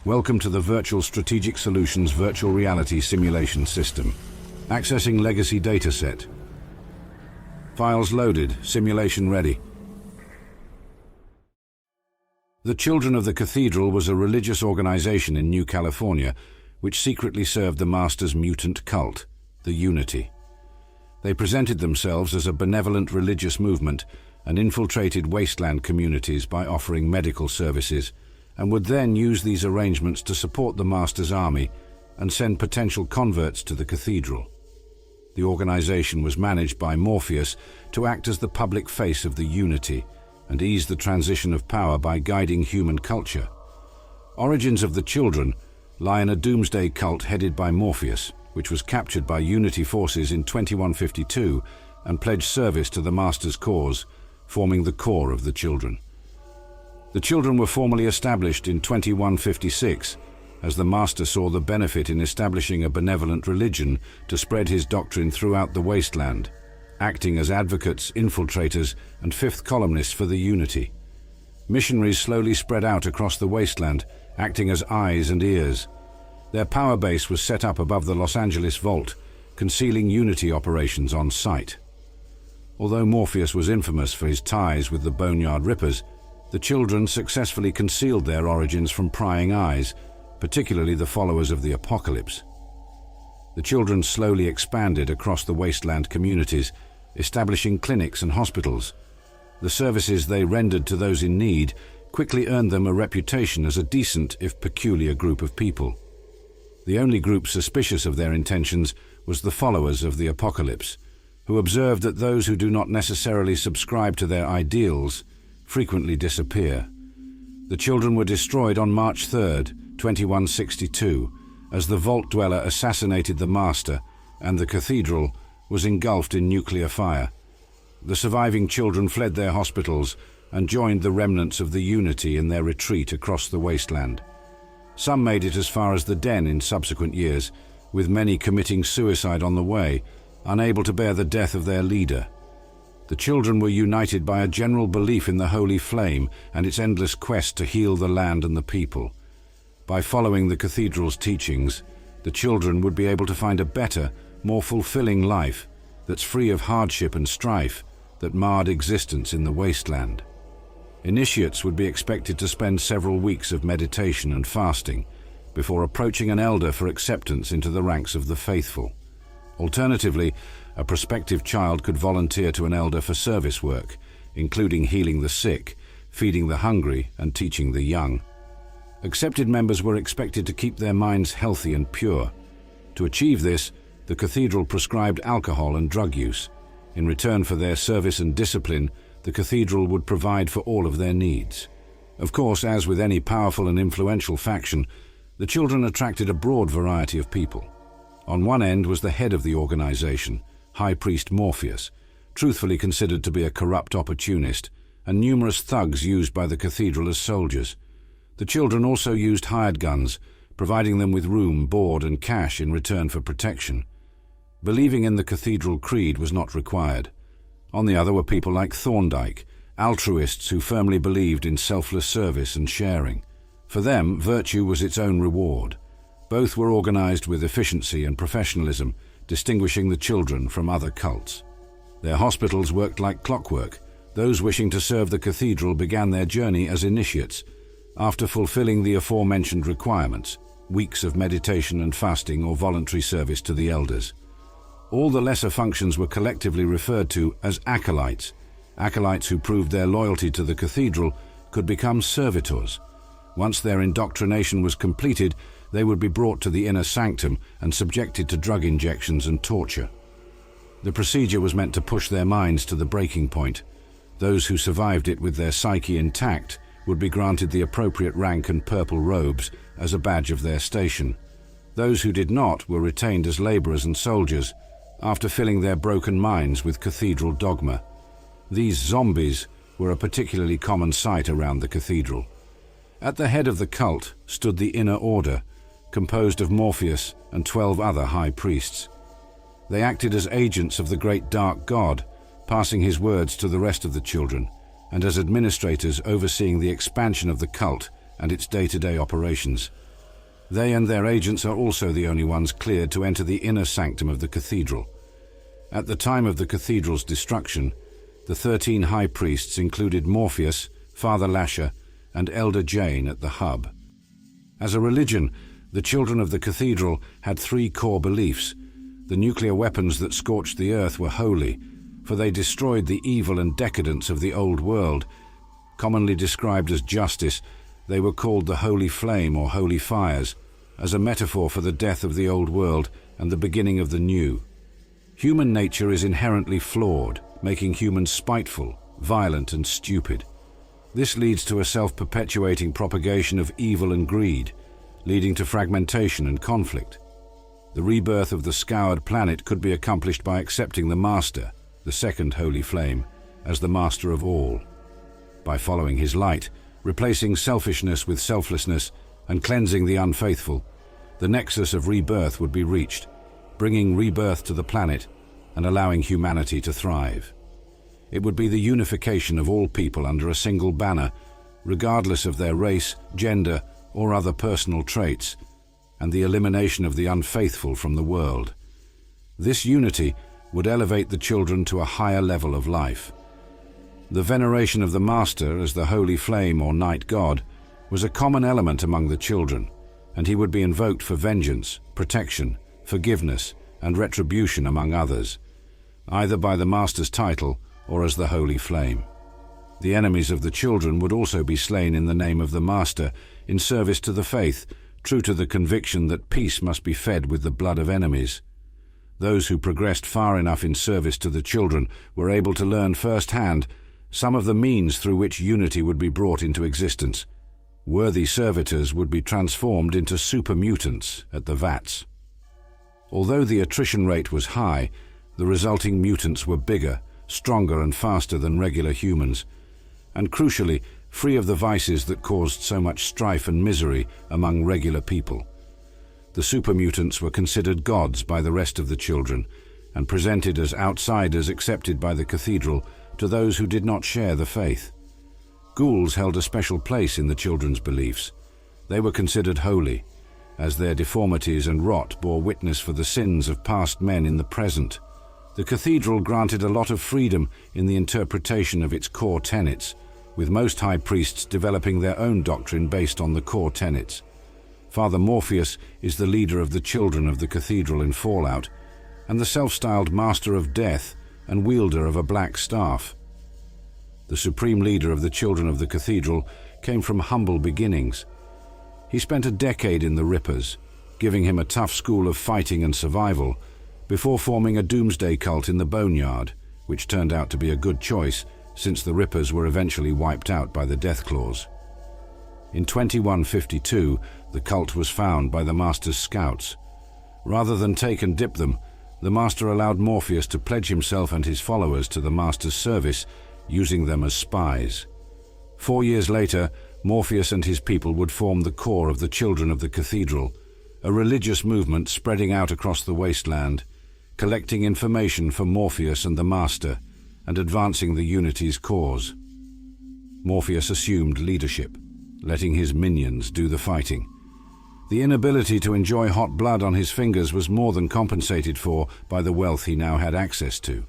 Welcome to the Virtual Strategic Solutions Virtual Reality Simulation System. Accessing Legacy Dataset. Files loaded, simulation ready. The Children of the Cathedral was a religious organization in New California which secretly served the Master's mutant cult, the Unity. They presented themselves as a benevolent religious movement and infiltrated wasteland communities by offering medical services, and would then use these arrangements to support the Master's army and send potential converts to the Cathedral. The organization was managed by Morpheus to act as the public face of the Unity and ease the transition of power by guiding human culture. Origins of the Children lie in a doomsday cult headed by Morpheus, which was captured by Unity forces in 2152 and pledged service to the Master's cause, forming the core of the Children. The Children were formally established in 2156, as the Master saw the benefit in establishing a benevolent religion to spread his doctrine throughout the wasteland, acting as advocates, infiltrators, and fifth columnists for the Unity. Missionaries slowly spread out across the wasteland, acting as eyes and ears. Their power base was set up above the Los Angeles Vault, concealing Unity operations on site. Although Morpheus was infamous for his ties with the Boneyard Rippers, the Children successfully concealed their origins from prying eyes, particularly the followers of the Apocalypse. The Children slowly expanded across the wasteland communities, establishing clinics and hospitals. The services they rendered to those in need quickly earned them a reputation as a decent, if peculiar, group of people. The only group suspicious of their intentions was the followers of the Apocalypse, who observed that those who do not necessarily subscribe to their ideals frequently disappear. The Children were destroyed on March 3rd, 2162, as the Vault Dweller assassinated the Master and the Cathedral was engulfed in nuclear fire. The surviving Children fled their hospitals and joined the remnants of the Unity in their retreat across the wasteland. Some made it as far as the Den in subsequent years, with many committing suicide on the way, unable to bear the death of their leader. The Children were united by a general belief in the Holy Flame and its endless quest to heal the land and the people. By following the Cathedral's teachings, the Children would be able to find a better, more fulfilling life that's free of hardship and strife that marred existence in the wasteland. Initiates would be expected to spend several weeks of meditation and fasting before approaching an elder for acceptance into the ranks of the faithful. Alternatively, a prospective child could volunteer to an elder for service work, including healing the sick, feeding the hungry, and teaching the young. Accepted members were expected to keep their minds healthy and pure. To achieve this, the Cathedral prescribed alcohol and drug use. In return for their service and discipline, the Cathedral would provide for all of their needs. Of course, as with any powerful and influential faction, the Children attracted a broad variety of people. On one end was the head of the organization, High Priest Morpheus, truthfully considered to be a corrupt opportunist, and numerous thugs used by the Cathedral as soldiers. The Children also used hired guns, providing them with room, board, and cash in return for protection. Believing in the Cathedral creed was not required. On the other were people like Thorndike, altruists who firmly believed in selfless service and sharing. For them, virtue was its own reward. Both were organized with efficiency and professionalism, distinguishing the Children from other cults. Their hospitals worked like clockwork. Those wishing to serve the Cathedral began their journey as initiates. After fulfilling the aforementioned requirements, weeks of meditation and fasting or voluntary service to the elders. All the lesser functions were collectively referred to as acolytes. Acolytes who proved their loyalty to the Cathedral could become servitors. Once their indoctrination was completed, they would be brought to the inner sanctum and subjected to drug injections and torture. The procedure was meant to push their minds to the breaking point. Those who survived it with their psyche intact would be granted the appropriate rank and purple robes as a badge of their station. Those who did not were retained as laborers and soldiers, after filling their broken minds with Cathedral dogma. These zombies were a particularly common sight around the Cathedral. At the head of the cult stood the Inner Order, composed of Morpheus and 12 other high priests. They acted as agents of the great dark god, passing his words to the rest of the Children, and as administrators overseeing the expansion of the cult and its day-to-day operations. They and their agents are also the only ones cleared to enter the inner sanctum of the cathedral. At the time of the cathedral's destruction, the 13 high priests included Morpheus, Father Lasher, and Elder Jane at the hub. As a religion, the children of the cathedral had 3 core beliefs. The nuclear weapons that scorched the earth were holy, for they destroyed the evil and decadence of the old world. Commonly described as justice, they were called the holy flame or holy fires, as a metaphor for the death of the old world and the beginning of the new. Human nature is inherently flawed, making humans spiteful, violent, and stupid. This leads to a self-perpetuating propagation of evil and greed, leading to fragmentation and conflict. The rebirth of the scoured planet could be accomplished by accepting the Master, the second holy flame, as the master of all. By following his light, replacing selfishness with selflessness, and cleansing the unfaithful, the nexus of rebirth would be reached, bringing rebirth to the planet and allowing humanity to thrive. It would be the unification of all people under a single banner, regardless of their race, gender, or other personal traits, and the elimination of the unfaithful from the world. This unity would elevate the children to a higher level of life. The veneration of the Master as the holy flame or night god was a common element among the children, and he would be invoked for vengeance, protection, forgiveness, and retribution among others, either by the Master's title or as the holy flame. The enemies of the children would also be slain in the name of the Master, in service to the faith, true to the conviction that peace must be fed with the blood of enemies. Those who progressed far enough in service to the children were able to learn firsthand some of the means through which unity would be brought into existence. Worthy servitors would be transformed into super mutants at the vats. Although the attrition rate was high, the resulting mutants were bigger, stronger and faster than regular humans, and crucially, free of the vices that caused so much strife and misery among regular people. The super mutants were considered gods by the rest of the children, and presented as outsiders accepted by the cathedral to those who did not share the faith. Ghouls held a special place in the children's beliefs. They were considered holy, as their deformities and rot bore witness for the sins of past men in the present. The cathedral granted a lot of freedom in the interpretation of its core tenets, with most high priests developing their own doctrine based on the core tenets. Father Morpheus is the leader of the children of the cathedral in Fallout, and the self-styled Master of Death and wielder of a black staff. The supreme leader of the children of the cathedral came from humble beginnings. He spent a decade in the Rippers, giving him a tough school of fighting and survival, before forming a doomsday cult in the Boneyard, which turned out to be a good choice since the Rippers were eventually wiped out by the Deathclaws. In 2152, the cult was found by the Master's scouts. Rather than take and dip them, the Master allowed Morpheus to pledge himself and his followers to the Master's service, using them as spies. 4 years later, Morpheus and his people would form the core of the Children of the Cathedral, a religious movement spreading out across the wasteland, collecting information for Morpheus and the Master, and advancing the Unity's cause. Morpheus assumed leadership, letting his minions do the fighting. The inability to enjoy hot blood on his fingers was more than compensated for by the wealth he now had access to.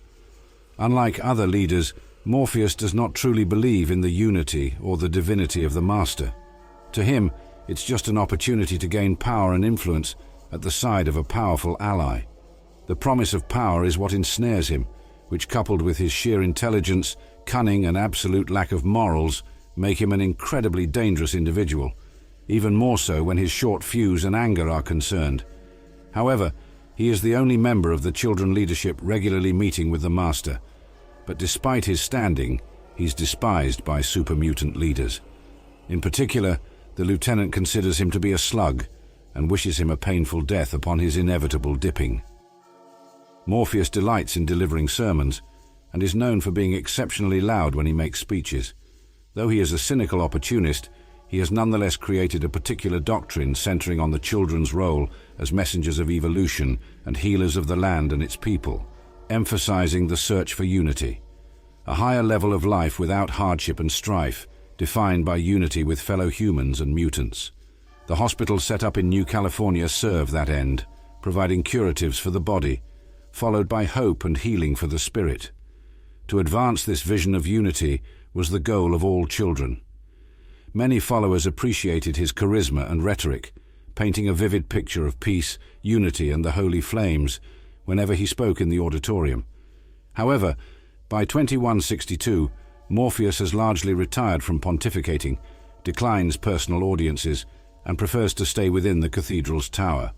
Unlike other leaders, Morpheus does not truly believe in the unity or the divinity of the Master. To him, it's just an opportunity to gain power and influence at the side of a powerful ally. The promise of power is what ensnares him, which, coupled with his sheer intelligence, cunning, and absolute lack of morals, make him an incredibly dangerous individual, even more so when his short fuse and anger are concerned. However, he is the only member of the children leadership regularly meeting with the Master, but despite his standing, he's despised by super mutant leaders. In particular, the lieutenant considers him to be a slug and wishes him a painful death upon his inevitable dipping. Morpheus delights in delivering sermons and is known for being exceptionally loud when he makes speeches. Though he is a cynical opportunist, he has nonetheless created a particular doctrine centering on the children's role as messengers of evolution and healers of the land and its people, emphasizing the search for unity, a higher level of life without hardship and strife, defined by unity with fellow humans and mutants. The hospitals set up in New California serve that end, providing curatives for the body, followed by hope and healing for the spirit. To advance this vision of unity was the goal of all children. Many followers appreciated his charisma and rhetoric, painting a vivid picture of peace, unity, and the holy flames whenever he spoke in the auditorium. However, by 2162, Morpheus has largely retired from pontificating, declines personal audiences, and prefers to stay within the cathedral's tower.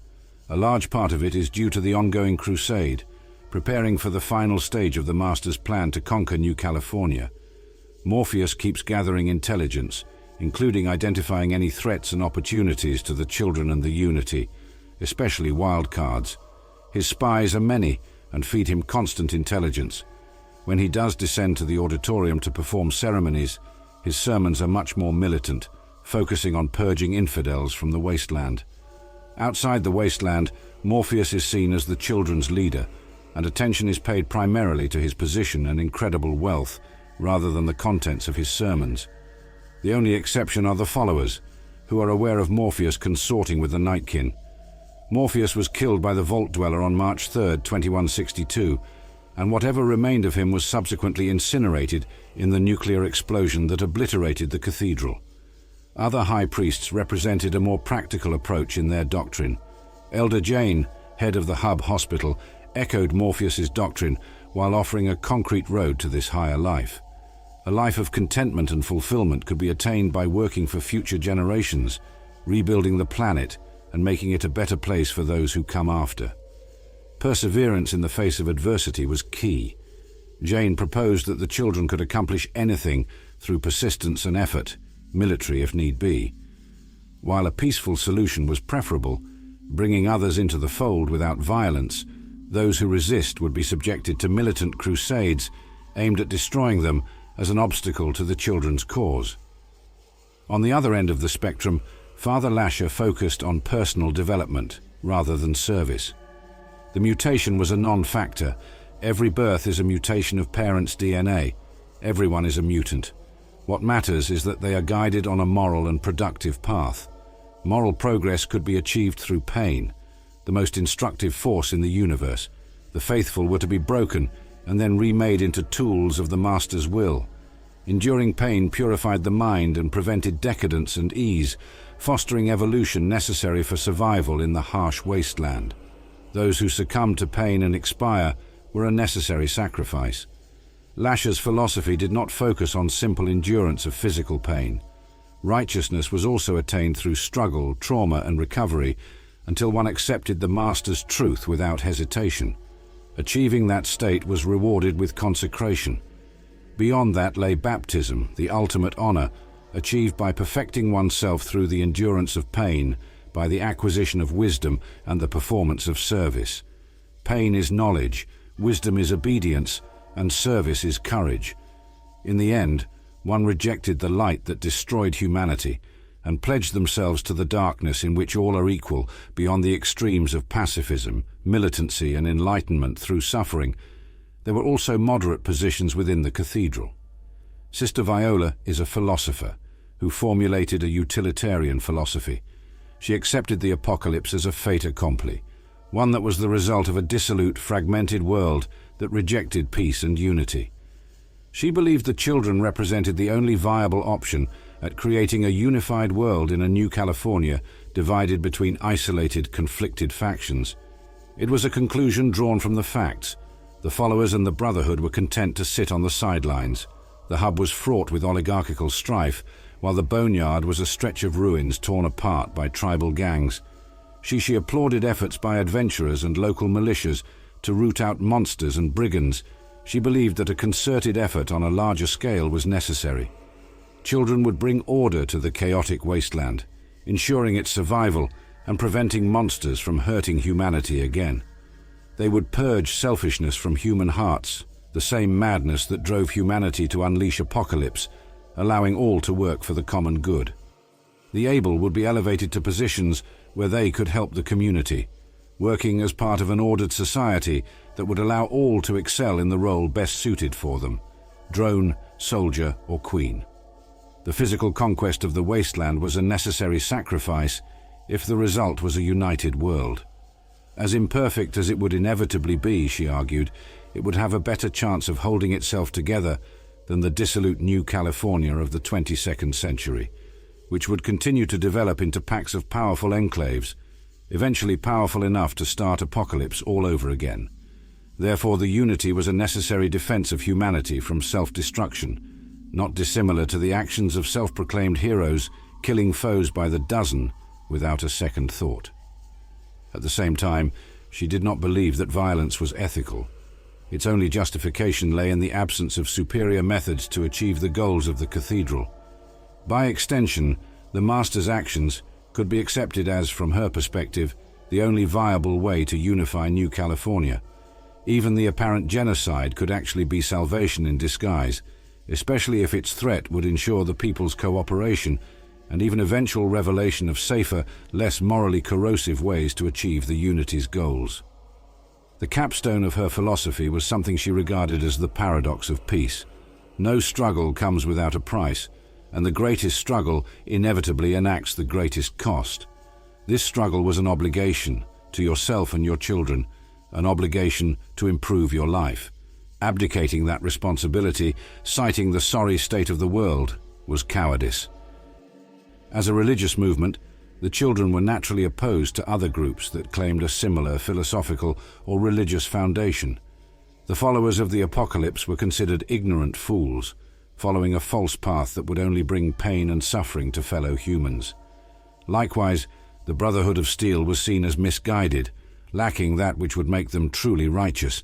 A large part of it is due to the ongoing crusade, preparing for the final stage of the Master's plan to conquer New California. Morpheus keeps gathering intelligence, including identifying any threats and opportunities to the children and the unity, especially wildcards. His spies are many and feed him constant intelligence. When he does descend to the auditorium to perform ceremonies, his sermons are much more militant, focusing on purging infidels from the wasteland. Outside the wasteland, Morpheus is seen as the children's leader, and attention is paid primarily to his position and incredible wealth, rather than the contents of his sermons. The only exception are the followers, who are aware of Morpheus consorting with the Nightkin. Morpheus was killed by the Vault Dweller on March 3, 2162, and whatever remained of him was subsequently incinerated in the nuclear explosion that obliterated the cathedral. Other high priests represented a more practical approach in their doctrine. Elder Jane, head of the Hub Hospital, echoed Morpheus's doctrine while offering a concrete road to this higher life. A life of contentment and fulfillment could be attained by working for future generations, rebuilding the planet, and making it a better place for those who come after. Perseverance in the face of adversity was key. Jane proposed that the children could accomplish anything through persistence and effort, military if need be. While a peaceful solution was preferable, bringing others into the fold without violence, those who resist would be subjected to militant crusades aimed at destroying them as an obstacle to the children's cause. On the other end of the spectrum, Father Lasher focused on personal development rather than service. The mutation was a non-factor. Every birth is a mutation of parents' DNA. Everyone is a mutant. What matters is that they are guided on a moral and productive path. Moral progress could be achieved through pain, the most instructive force in the universe. The faithful were to be broken and then remade into tools of the Master's will. Enduring pain purified the mind and prevented decadence and ease, fostering evolution necessary for survival in the harsh wasteland. Those who succumbed to pain and expire were a necessary sacrifice. Lasher's philosophy did not focus on simple endurance of physical pain. Righteousness was also attained through struggle, trauma, and recovery until one accepted the Master's truth without hesitation. Achieving that state was rewarded with consecration. Beyond that lay baptism, the ultimate honor, achieved by perfecting oneself through the endurance of pain, by the acquisition of wisdom and the performance of service. Pain is knowledge, wisdom is obedience, and service is courage. In the end, one rejected the light that destroyed humanity and pledged themselves to the darkness in which all are equal beyond the extremes of pacifism, militancy, and enlightenment through suffering. There were also moderate positions within the cathedral. Sister Viola is a philosopher who formulated a utilitarian philosophy. She accepted the apocalypse as a fait accompli, one that was the result of a dissolute, fragmented world that rejected peace and unity. She believed the children represented the only viable option at creating a unified world in a New California divided between isolated, conflicted factions. It was a conclusion drawn from the facts. The followers and the Brotherhood were content to sit on the sidelines. The hub was fraught with oligarchical strife, while the boneyard was a stretch of ruins torn apart by tribal gangs. She applauded efforts by adventurers and local militias to root out monsters and brigands. She believed that a concerted effort on a larger scale was necessary. Children would bring order to the chaotic wasteland, ensuring its survival and preventing monsters from hurting humanity again. They would purge selfishness from human hearts, the same madness that drove humanity to unleash apocalypse, allowing all to work for the common good. The able would be elevated to positions where they could help the community, working as part of an ordered society that would allow all to excel in the role best suited for them: drone, soldier, or queen. The physical conquest of the wasteland was a necessary sacrifice if the result was a united world. As imperfect as it would inevitably be, she argued, it would have a better chance of holding itself together than the dissolute New California of the 22nd century, which would continue to develop into packs of powerful enclaves, eventually powerful enough to start apocalypse all over again. Therefore, the unity was a necessary defense of humanity from self-destruction, not dissimilar to the actions of self-proclaimed heroes killing foes by the dozen without a second thought. At the same time, she did not believe that violence was ethical. Its only justification lay in the absence of superior methods to achieve the goals of the Cathedral. By extension, the Master's actions could be accepted as, from her perspective, the only viable way to unify New California. Even the apparent genocide could actually be salvation in disguise, especially if its threat would ensure the people's cooperation and even eventual revelation of safer, less morally corrosive ways to achieve the unity's goals. The capstone of her philosophy was something she regarded as the paradox of peace. No struggle comes without a price, and the greatest struggle inevitably enacts the greatest cost. This struggle was an obligation to yourself and your children, an obligation to improve your life. Abdicating that responsibility, citing the sorry state of the world, was cowardice. As a religious movement, the children were naturally opposed to other groups that claimed a similar philosophical or religious foundation. The followers of the apocalypse were considered ignorant fools, following a false path that would only bring pain and suffering to fellow humans. Likewise, the Brotherhood of Steel was seen as misguided, lacking that which would make them truly righteous,